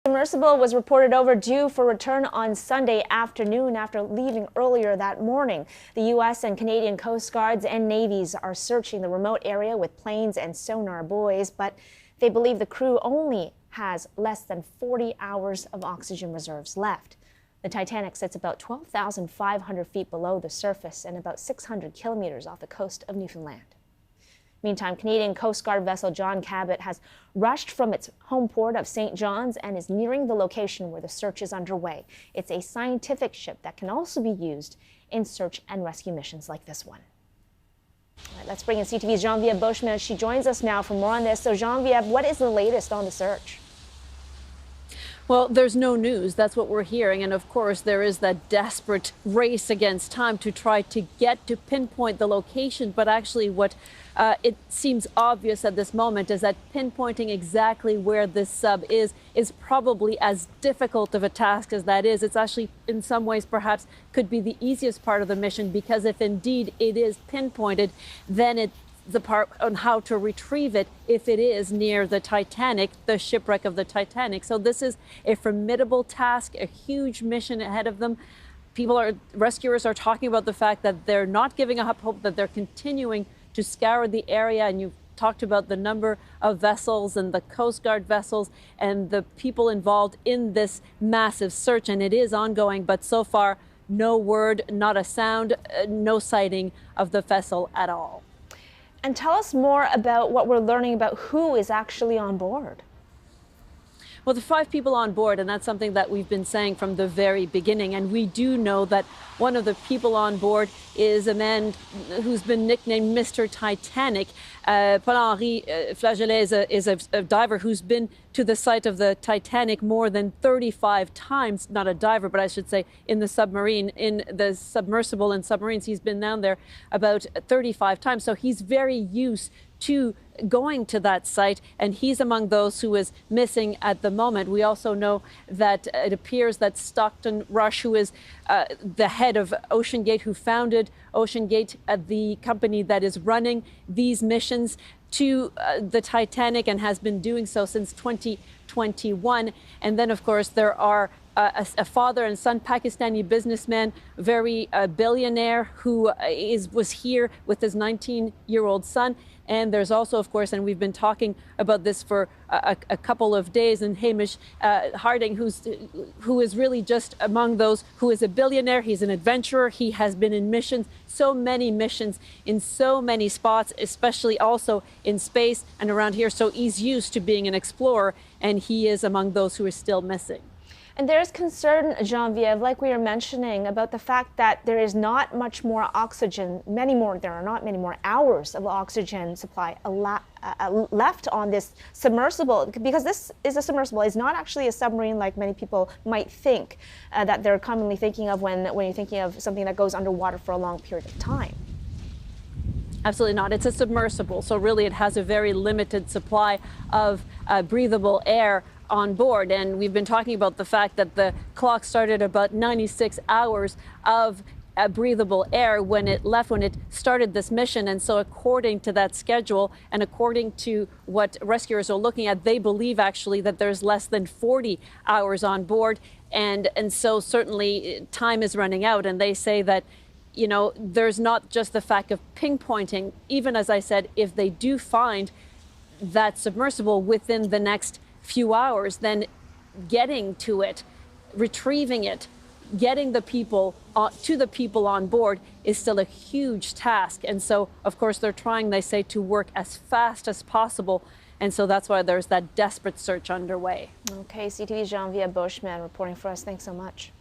Submersible was reported overdue for return on Sunday afternoon after leaving earlier that morning. The U.S. and Canadian Coast Guards and Navies are searching the remote area with planes and sonar buoys, but they believe the crew only has less than 40 hours of oxygen reserves left. The Titanic sits about 12,500 feet below the surface and about 600 kilometers off the coast of Newfoundland. Meantime, Canadian Coast Guard vessel John Cabot has rushed from its home port of St. John's and is nearing the location where the search is underway. It's a scientific ship that can also be used in search and rescue missions like this one. All right, let's bring in CTV's Genevieve Beauchemin. She joins us now for more on this. So, Genevieve, what is the latest on the search? Well, there's no news. That's what we're hearing. And of course, there is that desperate race against time to try to get to pinpoint the location. But actually, what it seems obvious at this moment is that pinpointing exactly where this sub is probably as difficult of a task as that is. It's actually, in some ways, perhaps could be the easiest part of the mission, because if indeed it is pinpointed, then it's the part on how to retrieve it if it is near the Titanic, the shipwreck of the Titanic. So this is a formidable task, a huge mission ahead of them. Rescuers are talking about the fact that they're not giving up hope, that they're continuing to scour the area. And you've talked about the number of vessels and the Coast Guard vessels and the people involved in this massive search. And it is ongoing, but so far, no word, not a sound, no sighting of the vessel at all. And tell us more about what we're learning about who is actually on board. Well, the 5 people on board, and that's something that we've been saying from the very beginning. And we do know that one of the people on board is a man who's been nicknamed Mr. Titanic. Paul-Henri Flageolet is a diver who's been to the site of the Titanic more than 35 times. Not a diver, but I should say in the submarine, in the submersible and submarines. He's been down there about 35 times. So he's very used to going to that site, and he's among those who is missing at the moment. We also know that it appears that Stockton Rush, who is the head of OceanGate, who founded OceanGate, the company that is running these missions to the Titanic and has been doing so since 2021. And then, of course, there are a father and son, Pakistani businessman, very billionaire, who was here with his 19-year-old son. And there's also, of course, and we've been talking about this for a couple of days, and Hamish Harding, who is really just among those who is a billionaire. He's an adventurer. He has been in missions, so many missions in so many spots, especially also in space and around here. So he's used to being an explorer, and he is among those who are still missing. And there's concern, Genevieve, like we were mentioning, about the fact that there is not much more oxygen, there are not many more hours of oxygen supply left on this submersible, because this is a submersible. It's not actually a submarine like many people might think that they're commonly thinking of when you're thinking of something that goes underwater for a long period of time. Absolutely not. It's a submersible, so really it has a very limited supply of breathable air on board. And we've been talking about the fact that the clock started about 96 hours of breathable air when it started this mission. And so according to that schedule and according to what rescuers are looking at, they believe actually that there's less than 40 hours on board. And so certainly time is running out. And they say that, you know, there's not just the fact of pinpointing. Even as I said, if they do find that submersible within the next few hours, then getting to it, retrieving it, getting the people to the people on board is still a huge task. And so, of course, they're trying, they say, to work as fast as possible. And so that's why there's that desperate search underway. Okay, CTV's Genevieve Beauchemin reporting for us. Thanks so much.